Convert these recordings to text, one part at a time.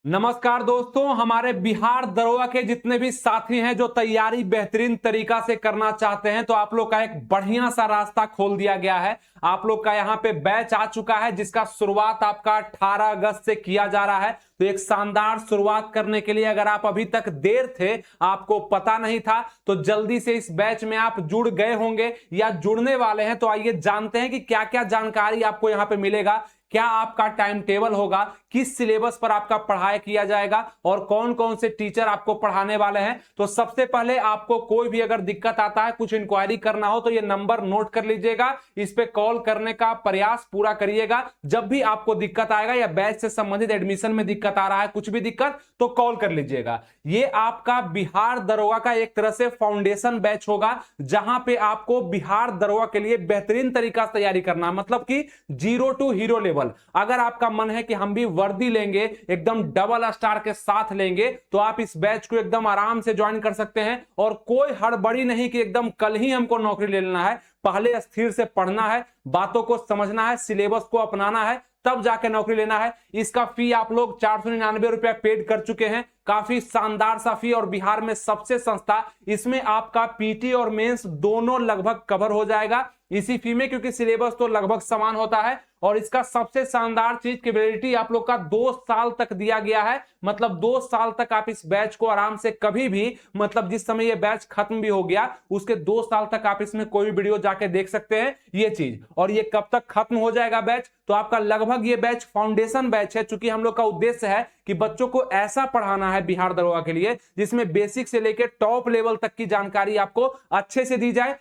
नमस्कार दोस्तों, हमारे बिहार दरोगा के जितने भी साथी हैं जो तैयारी बेहतरीन तरीका से करना चाहते हैं तो आप लोग का एक बढ़िया सा रास्ता खोल दिया गया है। आप लोग का यहाँ पे बैच आ चुका है जिसका शुरुआत आपका 18 अगस्त से किया जा रहा है। तो एक शानदार शुरुआत करने के लिए अगर आप अभी तक देर थे, आपको पता नहीं था, तो जल्दी से इस बैच में आप जुड़ गए होंगे या जुड़ने वाले हैं। तो आइए जानते हैं कि क्या क्या जानकारी आपको यहाँ पे मिलेगा, क्या आपका टाइम टेबल होगा, किस सिलेबस पर आपका पढ़ाई किया जाएगा और कौन कौन से टीचर आपको पढ़ाने वाले हैं। तो सबसे पहले आपको कोई भी अगर दिक्कत आता है, कुछ इंक्वायरी करना हो तो ये नंबर नोट कर लीजिएगा, इस पे कॉल करने का प्रयास पूरा करिएगा। जब भी आपको दिक्कत आएगा या बैच से संबंधित एडमिशन में दिक्कत आ रहा है, कुछ भी दिक्कत, तो कॉल कर लीजिएगा। ये आपका बिहार दरोगा का एक तरह से फाउंडेशन बैच होगा जहां पे आपको बिहार दरोगा के लिए बेहतरीन तरीका से तैयारी करना, मतलब कि जीरो टू हीरो लेवल। अगर आपका मन है कि हम भी वर्दी लेंगे, एकदम डबल स्टार के साथ लेंगे, तो आप इस बैच को एकदम आराम से ज्वाइन कर सकते हैं। और कोई हड़बड़ी नहीं कि एकदम कल ही हमको नौकरी ले लेना है। पहले स्थिर से पढ़ना है, बातों को समझना है, सिलेबस को अपनाना है, तब जाके नौकरी लेना है। इसका फी आप लोग 499 रुपया पेड कर चुके हैं। काफी शानदार सा फी और बिहार में सबसे सस्ता। इसमें आपका पीटी और मेंस दोनों लगभग कवर हो जाएगा इसी फी में, क्योंकि सिलेबस तो लगभग समान होता है। और इसका सबसे शानदार चीज की वैलिडिटी आप लोग का 2 साल तक दिया गया है। मतलब 2 साल तक आप इस बैच को आराम से कभी भी, मतलब जिस समय ये बैच खत्म भी हो गया उसके 2 साल तक आप इसमें कोई भी वीडियो जाके देख सकते हैं ये चीज। और ये कब तक खत्म हो जाएगा बैच, तो आपका लगभग ये बैच फाउंडेशन बैच है। चूंकि हम लोग का उद्देश्य है कि बच्चों को ऐसा पढ़ाना है बिहार दरोगा के लिए जिसमें बेसिक से लेकर टॉप लेवल तक की जानकारी आपको अच्छे से दी जाए।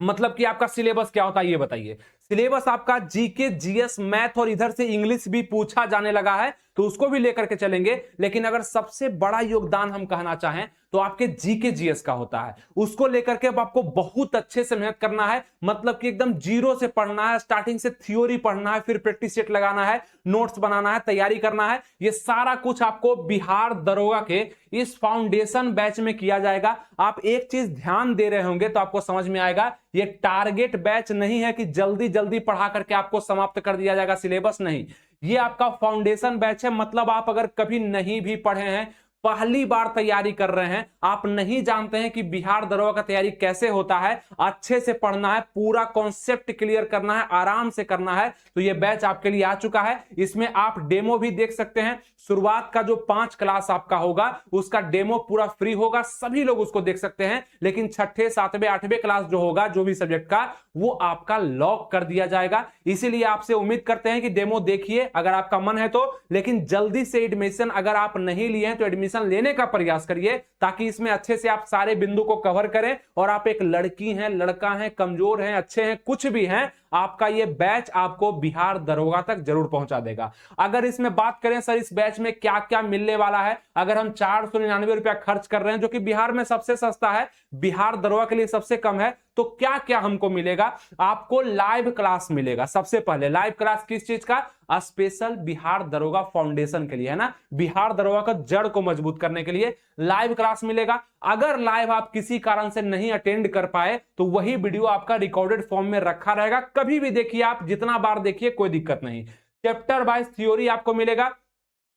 मतलब कि आपका सिलेबस क्या होता है ये बताइए। सिलेबस आपका जीके, जीएस, मैथ और इधर से इंग्लिश भी पूछा जाने लगा है, तो उसको भी लेकर के चलेंगे। लेकिन अगर सबसे बड़ा योगदान हम कहना चाहें तो आपके जीके जीएस का होता है। उसको लेकर के अब आपको बहुत अच्छे से मेहनत करना है, मतलब कि एकदम जीरो से पढ़ना है। स्टार्टिंग से थ्योरी पढ़ना है, फिर प्रैक्टिस सेट लगाना है, नोट्स बनाना है, तैयारी करना है। ये सारा कुछ आपको बिहार दरोगा के इस फाउंडेशन बैच में किया जाएगा। आप एक चीज ध्यान दे रहे होंगे तो आपको समझ में आएगा, ये टारगेट बैच नहीं है कि जल्दी जल्दी पढ़ा करके आपको समाप्त कर दिया जाएगा सिलेबस। नहीं, ये आपका फाउंडेशन बैच है। मतलब आप अगर कभी नहीं भी पढ़े हैं, पहली बार तैयारी कर रहे हैं, आप नहीं जानते हैं कि बिहार दरोगा का तैयारी कैसे होता है, अच्छे से पढ़ना है, पूरा कॉन्सेप्ट क्लियर करना है, आराम से करना है, तो ये बैच आपके लिए आ चुका है। इसमें आप डेमो भी देख सकते हैं। शुरुआत का जो 5 क्लास आपका होगा उसका डेमो पूरा फ्री होगा, सभी लोग उसको देख सकते हैं। लेकिन 6ठे, 7वें, 8वें क्लास जो होगा जो भी सब्जेक्ट का, वो आपका लॉक कर दिया जाएगा। इसीलिए आपसे उम्मीद करते हैं कि डेमो देखिए अगर आपका मन है तो। लेकिन जल्दी से एडमिशन अगर आप नहीं लिए हैं तो एडमिशन लेने का प्रयास करिए, ताकि इसमें अच्छे से आप सारे बिंदु को कवर करें। और आप एक लड़की हैं, लड़का हैं, कमजोर हैं, अच्छे हैं, कुछ भी हैं, आपका ये बैच आपको बिहार दरोगा तक जरूर पहुंचा देगा। अगर इसमें बात करें सर इस बैच में क्या क्या मिलने वाला है, अगर हम 499 रुपया खर्च कर रहे हैं जो कि बिहार में सबसे सस्ता है, बिहार दरोगा के लिए सबसे कम है, तो क्या क्या हमको मिलेगा। आपको लाइव क्लास मिलेगा। सबसे पहले लाइव क्लास किस चीज का, स्पेशल बिहार दरोगा फाउंडेशन के लिए, है ना, बिहार दरोगा का जड़ को मजबूत करने के लिए लाइव क्लास मिलेगा। अगर लाइव आप किसी कारण से नहीं अटेंड कर पाए तो वही वीडियो आपका रिकॉर्डेड फॉर्म में रखा रहेगा, कभी भी देखिए आप, जितना बार देखिए कोई दिक्कत नहीं। चैप्टर वाइज थ्योरी आपको मिलेगा।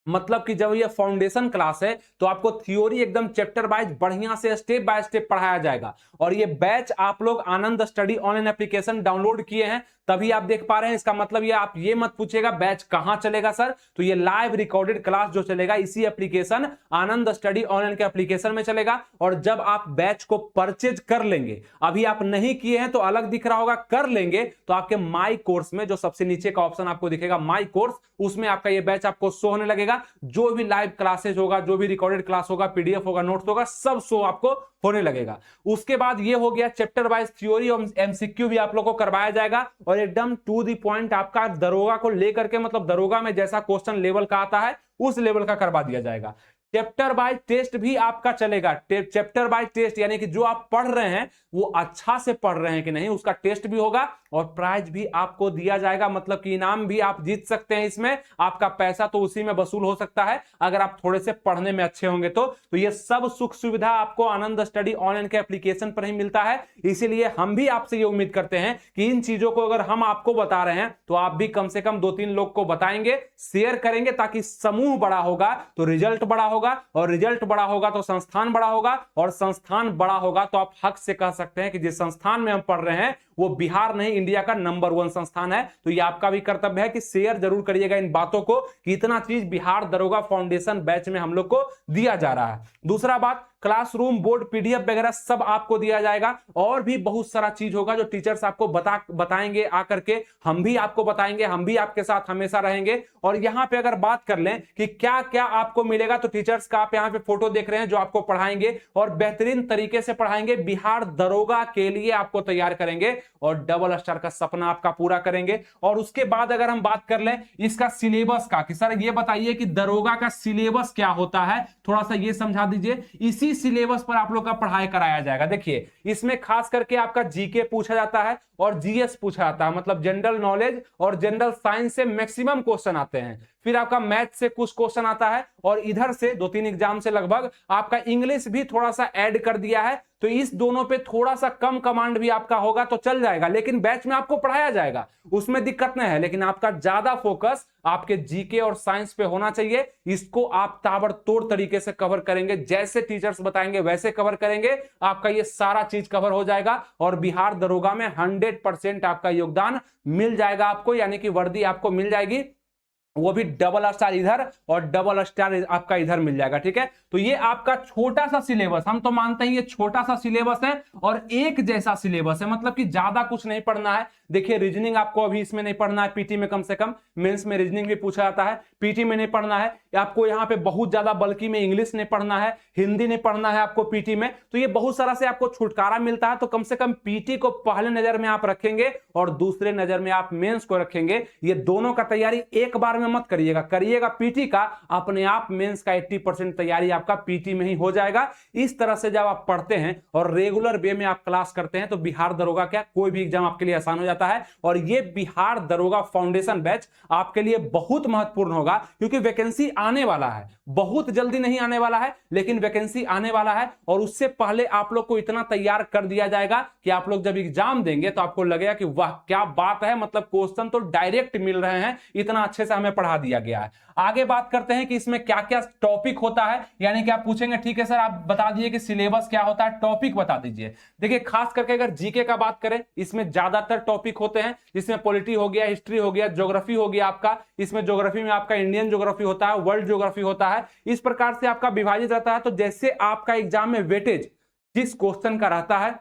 मतलब कि जब ये फाउंडेशन क्लास है तो आपको थ्योरी एकदम चैप्टर वाइज बढ़िया से स्टेप बाय स्टेप पढ़ाया जाएगा। और ये बैच आप लोग आनंद स्टडी ऑनलाइन एप्लीकेशन डाउनलोड किए हैं तभी आप देख पा रहे हैं। इसका मतलब ये आप ये मत पूछेगा बैच कहां चलेगा सर, तो ये लाइव रिकॉर्डेड क्लास जो चलेगा इसी एप्लीकेशन आनंद स्टडी ऑनलाइन के एप्लीकेशन में चलेगा। और जब आप बैच को परचेज कर लेंगे, अभी आप नहीं किए हैं तो अलग दिख रहा होगा, कर लेंगे तो आपके माई कोर्स में जो सबसे नीचे का ऑप्शन आपको दिखेगा माई कोर्स, उसमें आपका ये बैच आपको शो होने लगेगा। जो भी लाइव क्लासेस होगा, जो भी रिकॉर्डेड क्लास होगा, पीडीएफ होगा, नोट्स होगा, सब शो आपको होने लगेगा। उसके बाद ये हो गया चैप्टर वाइज थ्योरी और एमसीक्यू भी आप लोग को करवाया जाएगा। और एकदम टू द पॉइंट आपका दरोगा को लेकर के, मतलब दरोगा में जैसा क्वेश्चन लेवल का आता है उस लेवल का करवा दिया जाएगा। चैप्टर बाय टेस्ट भी आपका चलेगा। चैप्टर बाय टेस्ट यानी कि जो आप पढ़ रहे हैं वो अच्छा से पढ़ रहे हैं कि नहीं, उसका टेस्ट भी होगा और प्राइज भी आपको दिया जाएगा, मतलब कि इनाम भी आप जीत सकते हैं। इसमें आपका पैसा तो उसी में वसूल हो सकता है अगर आप थोड़े से पढ़ने में अच्छे होंगे तो ये सब सुख सुविधा आपको आनंद स्टडी ऑनलाइन के एप्लीकेशन पर ही मिलता है। इसीलिए हम भी आपसे ये उम्मीद करते हैं कि इन चीजों को अगर हम आपको बता रहे हैं तो आप भी कम से कम 2-3 लोग को बताएंगे, शेयर करेंगे, ताकि समूह बड़ा होगा तो रिजल्ट बड़ा होगा, और रिजल्ट बड़ा होगा तो संस्थान बड़ा होगा, और संस्थान बड़ा होगा तो आप हक से कह सकते हैं कि जिस संस्थान में हम पढ़ रहे हैं वो बिहार नहीं इंडिया का नंबर 1 संस्थान है। तो ये आपका भी कर्तव्य है कि शेयर जरूर करिएगा इन बातों को कि इतना चीज बिहार दरोगा फाउंडेशन बैच में हम लोग को दिया जा रहा है। दूसरा बात, क्लासरूम बोर्ड पीडीएफ वगैरह सब आपको दिया जाएगा, और भी बहुत सारा चीज होगा जो टीचर्स आपको बताएंगे आकर के, हम भी आपको बताएंगे, हम भी आपके साथ हमेशा रहेंगे। और यहां पे अगर बात कर लें कि क्या क्या आपको मिलेगा तो टीचर्स का आप यहां पे फोटो देख रहे हैं जो आपको पढ़ाएंगे और बेहतरीन तरीके से पढ़ाएंगे, बिहार दरोगा के लिए आपको तैयार करेंगे और डबल स्टार का सपना आपका पूरा करेंगे। और उसके बाद अगर हम बात कर लें इसका सिलेबस का कि सर ये बताइए कि दरोगा का सिलेबस क्या होता है, थोड़ा सा ये समझा दीजिए। इसी सिलेबस पर आप लोग का पढ़ाई कराया जाएगा। देखिए इसमें खास करके आपका जीके पूछा जाता है और जीएस पूछा जाता है, मतलब जनरल नॉलेज और जनरल साइंस से मैक्सिमम क्वेश्चन आते हैं। फिर आपका मैथ से कुछ क्वेश्चन आता है और इधर से 2-3 एग्जाम से लगभग आपका इंग्लिश भी थोड़ा सा ऐड कर दिया है। तो इस दोनों पे थोड़ा सा कम कमांड भी आपका होगा तो चल जाएगा, लेकिन बैच में आपको पढ़ाया जाएगा, उसमें दिक्कत नहीं है। लेकिन आपका ज्यादा फोकस आपके जीके और साइंस पे होना चाहिए। इसको आप ताबड़तोड़ तरीके से कवर करेंगे, जैसे टीचर्स बताएंगे वैसे कवर करेंगे, आपका ये सारा चीज कवर हो जाएगा और बिहार दरोगा में 100% आपका योगदान मिल जाएगा आपको, यानी कि वर्दी आपको मिल जाएगी, वो भी डबल स्टार इधर और डबल स्टार आपका इधर मिल जाएगा। ठीक है, तो ये आपका छोटा सा सिलेबस, हम तो मानते हैं ये छोटा सा सिलेबस है और एक जैसा सिलेबस है, मतलब कि ज्यादा कुछ नहीं पढ़ना है। देखिए रीजनिंग आपको अभी इसमें नहीं पढ़ना है, पीटी में कम से कम, मेंस में रीजनिंग भी पूछा जाता है, पीटी में नहीं पढ़ना है आपको, यहाँ पे बहुत ज्यादा बल्कि में इंग्लिश नहीं पढ़ना है, हिंदी नहीं पढ़ना है आपको पीटी में। तो ये बहुत सारा से आपको छुटकारा मिलता है। तो कम से कम पीटी को पहले नजर में आप रखेंगे और दूसरे नजर में आप मेंस को रखेंगे। ये दोनों का तैयारी एक बार में मत करिएगा, करिएगा पीटी का, अपने आप मेंस का 80% तैयारी आपका पीटी में ही हो जाएगा। इस तरह से जब आप पढ़ते हैं और रेगुलर वे में आप क्लास करते हैं तो बिहार दरोगा क्या कोई भी एग्जाम आपके लिए आसान हो जाता है। और ये बिहार दरोगा फाउंडेशन बैच आपके लिए बहुत महत्वपूर्ण होगा, क्योंकि वैकेंसी आने वाला है, बहुत जल्दी नहीं आने वाला है लेकिन वैकेंसी आने वाला है। और उससे पहले आप लोग को इतना तैयार कर दिया जाएगा कि आप लोग जब एग्जाम देंगे तो आपको लगेगा कि वाह क्या बात है, मतलब क्वेश्चन तो डायरेक्ट मिल रहे हैं, इतना अच्छे से हमें पढ़ा दिया गया है। आगे बात करते हैं कि इसमें क्या क्या टॉपिक होता है, यानी कि आप पूछेंगे ठीक है सर आप बता दीजिए कि सिलेबस क्या होता है, टॉपिक बता दीजिए। देखिए खास करके अगर जीके का बात करें इसमें ज्यादातर टॉपिक होते हैं, जिसमें पॉलिटी हो गया, हिस्ट्री हो गया, ज्योग्राफी हो गया आपका, इसमें ज्योग्राफी में आपका इंडियन ज्योग्राफी होता है, वर्ल्ड ज्योग्राफी होता है, इस प्रकार से आपका विभाजित रहता है। तो जैसे आपका एग्जाम में वेटेज जिस क्वेश्चन का रहता है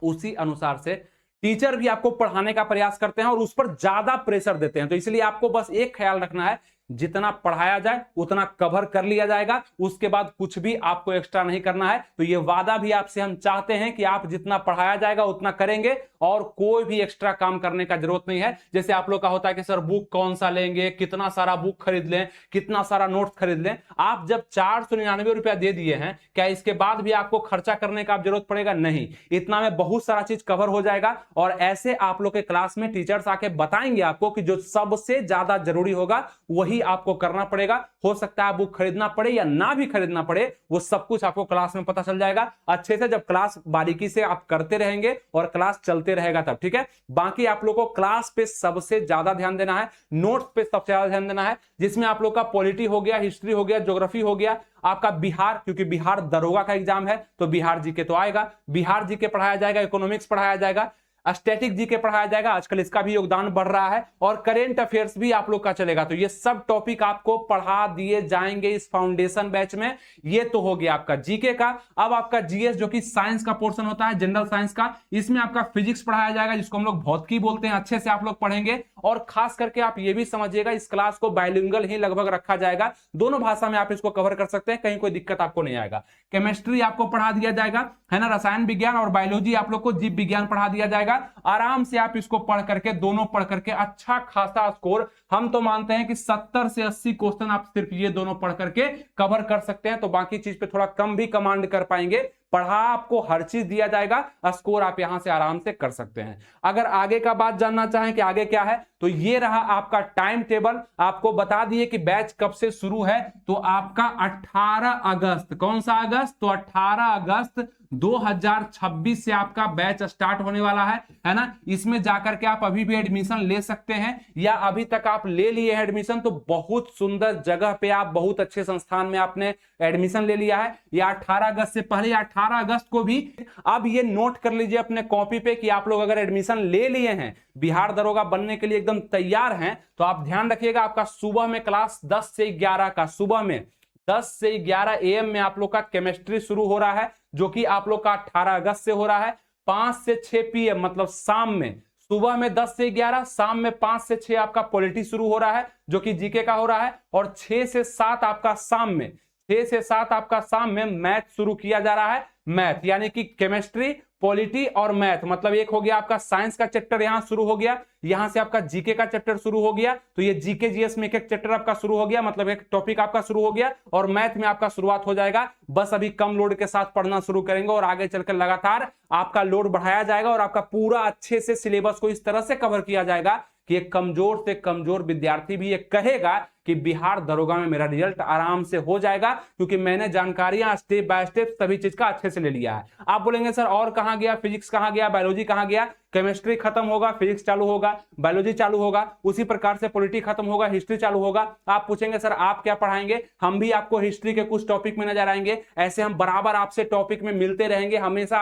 उसी अनुसार से टीचर भी आपको पढ़ाने का प्रयास करते हैं और उस पर ज्यादा प्रेशर देते हैं। तो इसलिए आपको बस एक ख्याल रखना है, जितना पढ़ाया जाए उतना कवर कर लिया जाएगा, उसके बाद कुछ भी आपको एक्स्ट्रा नहीं करना है। तो ये वादा भी आपसे हम चाहते हैं कि आप जितना पढ़ाया जाएगा उतना करेंगे और कोई भी एक्स्ट्रा काम करने का जरूरत नहीं है। जैसे आप लोग का होता है कि सर बुक कौन सा लेंगे, कितना सारा बुक खरीद लें, कितना सारा नोट खरीद लें। आप जब 499 रुपया दे दिए हैं, क्या इसके बाद भी आपको खर्चा करने का जरूरत पड़ेगा? नहीं, इतना में बहुत सारा चीज कवर हो जाएगा। और ऐसे आप लोग के क्लास में टीचर्स आके बताएंगे आपको कि जो सबसे ज्यादा जरूरी होगा वही आपको करना पड़ेगा। हो सकता है बुक खरीदना पड़े या ना भी खरीदना पड़े, वो सब कुछ आपको क्लास में पता चल जाएगा अच्छे से, जब क्लास बारीकी से आप करते रहेंगे और क्लास चलते रहेगा तब। ठीक है, बाकी आप लोगों को क्लास पे सबसे ज्यादा ध्यान देना है, नोट्स पे सबसे ज्यादा ध्यान देना है, जिसमें आप लोग का पॉलिटी हो गया, हिस्ट्री हो गया, ज्योग्राफी हो गया, आपका बिहार, क्योंकि बिहार दरोगा का एग्जाम है तो बिहार जीके तो आएगा, बिहार जीके पढ़ाया जाएगा, इकोनॉमिक्स पढ़ाया जाएगा, स्टैटिक जीके पढ़ाया जाएगा, आजकल इसका भी योगदान बढ़ रहा है, और करेंट अफेयर्स भी आप लोग का चलेगा। तो ये सब टॉपिक आपको पढ़ा दिए जाएंगे इस फाउंडेशन बैच में। ये तो हो गया आपका जीके का। अब आपका जीएस जो कि साइंस का पोर्शन होता है, जनरल साइंस का, इसमें आपका फिजिक्स पढ़ाया जाएगा जिसको हम लोग भौतिकी बोलते हैं, अच्छे से आप लोग पढ़ेंगे। और खास करके आप ये भी समझिएगा इस क्लास को बाइलिंगुअल ही लगभग रखा जाएगा, दोनों भाषा में आप इसको कवर कर सकते हैं, कहीं कोई दिक्कत आपको नहीं आएगा। केमिस्ट्री आपको पढ़ा दिया जाएगा, है ना, रसायन विज्ञान और बायोलॉजी आप लोग को जीव विज्ञान पढ़ा दिया जाएगा। आराम से आप इसको पढ़ करके, दोनों पढ़ करके अच्छा खासा स्कोर, हम तो मानते हैं कि 70 से 80 क्वेश्चन आप सिर्फ ये दोनों पढ़ करके कवर कर सकते हैं। तो बाकी चीज पे थोड़ा कम भी कमांड कर पाएंगे, पढ़ा आपको हर चीज दिया जाएगा, स्कोर आप यहां से आराम से कर सकते हैं। अगर आगे का बात जानना चाहें कि आगे क्या है, तो ये रहा आपका टाइम टेबल। आपको बता दिए कि बैच कब से शुरू है, तो आपका 18 अगस्त, कौन सा अगस्त, तो 18 अगस्त 2026 से आपका बैच स्टार्ट होने वाला है ना। इसमें जाकर के आप अभी भी एडमिशन ले सकते हैं, या अभी तक आप ले लिए एडमिशन तो बहुत सुंदर जगह पे, आप बहुत अच्छे संस्थान में आपने एडमिशन ले लिया है, या 18 अगस्त से पहले, 18 अगस्त को भी अब ये नोट कर लीजिए अपने कॉपी पे कि आप लोग अगर एडमिशन ले लिए हैं, बिहार दरोगा बनने के लिए एकदम तैयार हैं, तो आप ध्यान रखिएगा आपका सुबह में क्लास 10 से 11 का, सुबह में 10 से 11 AM में आप लोग का केमिस्ट्री शुरू हो रहा है, जो कि आप लोग का 18 अगस्त से हो रहा है। 5 से 6 PM मतलब शाम में, सुबह में 10 से 11, शाम में 5 से 6 आपका पॉलिटी शुरू हो रहा है, जो कि जीके का हो रहा है, और 6 से 7 आपका शाम में, 6 से 7 आपका शाम में मैथ शुरू किया जा रहा है। मैथ यानी कि केमिस्ट्री, पॉलिटी और मैथ, मतलब एक हो गया आपका साइंस का चैप्टर यहां शुरू हो गया, यहां से आपका जीके का चैप्टर शुरू हो गया, तो ये जीके जीएस में एक चैप्टर आपका शुरू हो गया, मतलब एक टॉपिक आपका शुरू हो गया, और मैथ में आपका शुरुआत हो जाएगा। बस अभी कम लोड के साथ पढ़ना शुरू करेंगे और आगे चलकर लगातार आपका लोड बढ़ाया जाएगा और आपका पूरा अच्छे से सिलेबस को इस तरह से कवर किया जाएगा कि एक कमजोर से कमजोर विद्यार्थी भी ये कहेगा कि बिहार दरोगा में मेरा रिजल्ट आराम से हो जाएगा, क्योंकि मैंने जानकारियां स्टेप बाय स्टेप सभी चीज का अच्छे से ले लिया है। आप बोलेंगे सर और कहां गया, फिजिक्स कहां गया, बायोलॉजी कहां गया, केमिस्ट्री खत्म होगा, फिजिक्स चालू होगा, बायोलॉजी चालू होगा, उसी प्रकार से पॉलिटी खत्म होगा, हिस्ट्री चालू होगा। आप पूछेंगे सर आप क्या पढ़ाएंगे, हम भी आपको हिस्ट्री के कुछ टॉपिक में नजर आएंगे। ऐसे हम बराबर आपसे टॉपिक में मिलते रहेंगे, हमेशा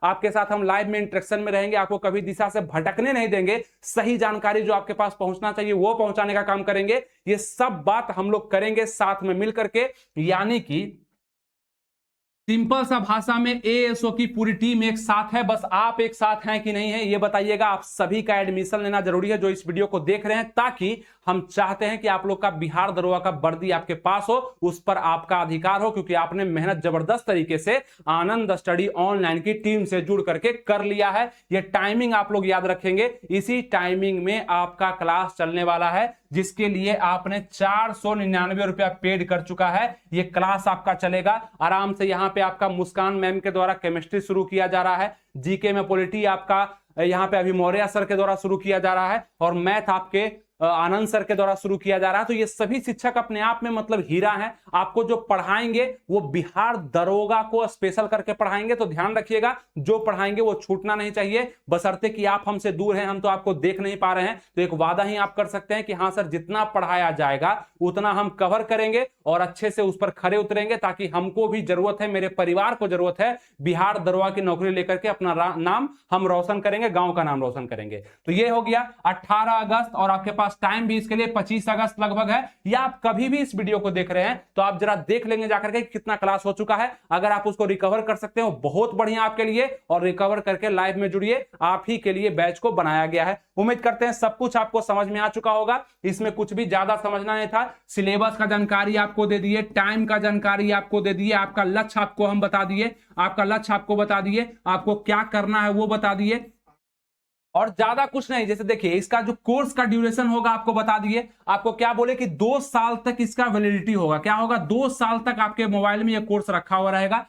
आपके साथ हम लाइव में इंटरेक्शन में रहेंगे, आपको कभी दिशा से भटकने नहीं देंगे, सही जानकारी जो आपके पास पहुंचना चाहिए वो पहुंचाने का काम करेंगे। ये सब बात हम लोग करेंगे साथ में मिल करके, यानी कि सिंपल सा भाषा में एएसओ की पूरी टीम एक साथ है। बस आप एक साथ हैं कि नहीं है ये बताइएगा। आप सभी का एडमिशन लेना जरूरी है जो इस वीडियो को देख रहे हैं, ताकि हम चाहते हैं कि आप लोग का बिहार दरोगा का वर्दी आपके पास हो, उस पर आपका अधिकार हो, क्योंकि आपने मेहनत जबरदस्त तरीके से आनंद स्टडी ऑनलाइन की टीम से जुड़ करके कर लिया है। ये टाइमिंग आप लोग याद रखेंगे, इसी टाइमिंग में आपका क्लास चलने वाला है, जिसके लिए आपने 499 रुपया पेड कर चुका है। ये क्लास आपका चलेगा आराम से। यहाँ पे आपका मुस्कान मैम के द्वारा केमिस्ट्री शुरू किया जा रहा है, जीके में पॉलिटी आपका यहाँ पे अभी मौर्य सर के द्वारा शुरू किया जा रहा है, और मैथ आपके आनंद सर के द्वारा शुरू किया जा रहा है। तो ये सभी शिक्षक अपने आप में मतलब हीरा हैं। आपको जो पढ़ाएंगे वो बिहार दरोगा को स्पेशल करके पढ़ाएंगे, तो ध्यान रखिएगा जो पढ़ाएंगे वो छूटना नहीं चाहिए, बशर्ते कि आप हमसे दूर हैं, हम तो आपको देख नहीं पा रहे हैं। तो एक वादा ही आप कर सकते हैं कि हाँ सर जितना पढ़ाया जाएगा उतना हम कवर करेंगे और अच्छे से उस पर खरे उतरेंगे, ताकि हमको भी जरूरत है, मेरे परिवार को जरूरत है, बिहार दरोगा की नौकरी लेकर के अपना नाम हम रोशन करेंगे, गांव का नाम रोशन करेंगे। तो ये हो गया 18 अगस्त, और आपके पास टाइम भी इसके लिए 25 अगस्त लगभग है। या आप कभी भी इस वीडियो को देख रहे हैं तो आप जरा देख लेंगे जाकर के कितना क्लास हो चुका है। अगर आप उसको रिकवर कर सकते हो बहुत बढ़िया आपके लिए, और रिकवर करके लाइव में जुड़िए, आप ही के लिए बैच को बनाया गया है। उम्मीद करते हैं सब कुछ आपको समझ में आ चुका होगा, इसमें कुछ भी ज्यादा समझना नहीं था। सिलेबस का जानकारी आपको दे दिए, टाइम का जानकारी आपको दे दिए, आपका लक्ष्य आपको हम बता दिए, आपका लक्ष्य आपको बता दिए, आपको क्या करना है वो बता दिए, और ज्यादा कुछ नहीं। जैसे देखिए इसका जो कोर्स का ड्यूरेशन होगा आपको बता दिए। आपको क्या बोले कि 2 साल तक इसका वैलिडिटी होगा। क्या होगा, 2 साल तक आपके मोबाइल में ये कोर्स रखा हुआ रहेगा।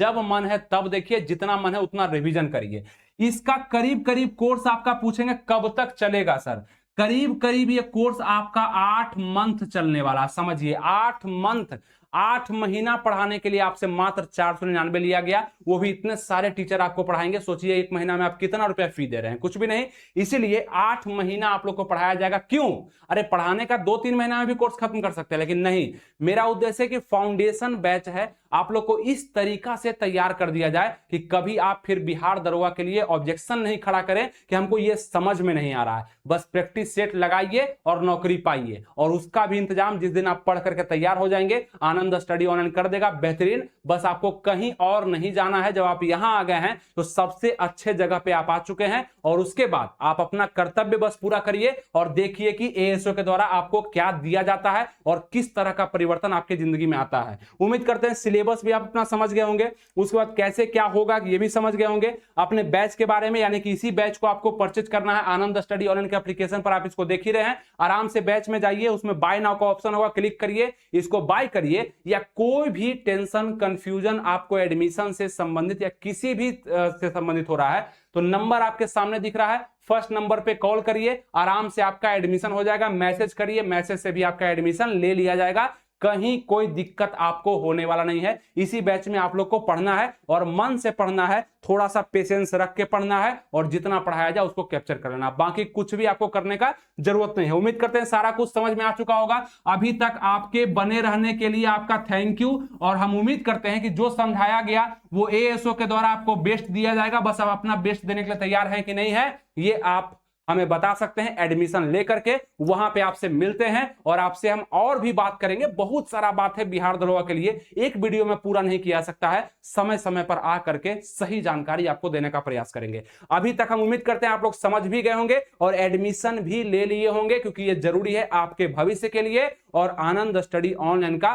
जब मन है तब देखिए, जितना मन है उतना रिवीजन करिए। इसका करीब करीब कोर्स आपका पूछेंगे कब तक चलेगा सर, करीब करीब ये कोर्स आपका 8 मंथ चलने वाला। समझिए 8 मंथ, 8 महीना पढ़ाने के लिए आपसे मात्र 499 लिया गया, वो भी इतने सारे टीचर आपको पढ़ाएंगे। सोचिए 1 महीना में आप कितना रुपया फी दे रहे हैं, कुछ भी नहीं। इसीलिए 8 महीना आप लोग को पढ़ाया जाएगा। क्यों, अरे पढ़ाने का 2-3 महीना में भी कोर्स खत्म कर सकते हैं, लेकिन नहीं, मेरा उद्देश्य है कि फाउंडेशन बैच है, आप लोग को इस तरीका से तैयार कर दिया जाए कि कभी आप फिर बिहार दरोगा के लिए ऑब्जेक्शन नहीं खड़ा करें कि हमको ये समझ में नहीं आ रहा है। बस प्रैक्टिस सेट लगाइए और नौकरी पाइए, और उसका भी इंतजाम जिस दिन आप पढ़ करके तैयार हो जाएंगे, आनंद आनंद स्टडी ऑनलाइन कर देगा बेहतरीन। बस आपको कहीं और नहीं जाना है। जब आप यहां आ गए हैं तो सबसे अच्छे जगह पे आप आ चुके हैं, और उसके बाद आप अपना कर्तव्य बस पूरा करिए और देखिए कि एएसओ के द्वारा आपको क्या दिया जाता है और किस तरह का परिवर्तन आपकी जिंदगी में आता है। उम्मीद करते हैं सिलेबस भी आप अपना समझ गए होंगे, उसके बाद कैसे क्या होगा ये भी समझ गए होंगे। अपने बैच के बारे में, यानी कि इसी बैच को आपको परचेज करना है आनंद स्टडी ऑनलाइन के एप्लीकेशन पर, आप इसको देख ही रहे हैं। आराम से बैच में जाइए, उसमें बाय नाउ का ऑप्शन होगा, क्लिक करिए, इसको बाय करिए। या कोई भी टेंशन कंफ्यूजन आपको एडमिशन से संबंधित या किसी भी से संबंधित हो रहा है तो नंबर आपके सामने दिख रहा है, फर्स्ट नंबर पे कॉल करिए, आराम से आपका एडमिशन हो जाएगा। मैसेज करिए, मैसेज से भी आपका एडमिशन ले लिया जाएगा। कहीं कोई दिक्कत आपको होने वाला नहीं है। इसी बैच में आप लोग को पढ़ना है और मन से पढ़ना है, थोड़ा सा पेशेंस रख के पढ़ना है और जितना पढ़ाया जाए उसको कैप्चर कर लेना, बाकी कुछ भी आपको करने का जरूरत नहीं है। उम्मीद करते हैं सारा कुछ समझ में आ चुका होगा। अभी तक आपके बने रहने के लिए आपका थैंक यू, और हम उम्मीद करते हैं कि जो समझाया गया वो एएसओ के द्वारा आपको बेस्ट दिया जाएगा। बस आप अपना बेस्ट देने के लिए तैयार है कि नहीं है, ये आप हमें बता सकते हैं। एडमिशन लेकर के वहां पे आपसे मिलते हैं और आपसे हम और भी बात करेंगे। बहुत सारा बात है बिहार दरोगा के लिए, एक वीडियो में पूरा नहीं किया सकता है। समय समय पर आ करके सही जानकारी आपको देने का प्रयास करेंगे। अभी तक हम उम्मीद करते हैं आप लोग समझ भी गए होंगे और एडमिशन भी ले लिए होंगे, क्योंकि ये जरूरी है आपके भविष्य के लिए और आनंद स्टडी ऑनलाइन का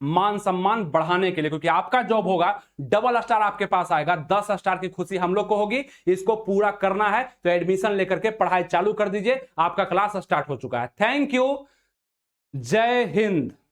मान सम्मान बढ़ाने के लिए, क्योंकि आपका जॉब होगा, डबल स्टार आपके पास आएगा, 10 स्टार की खुशी हम लोग को होगी। इसको पूरा करना है तो एडमिशन लेकर के पढ़ाई चालू कर दीजिए। आपका क्लास स्टार्ट हो चुका है। थैंक यू, जय हिंद।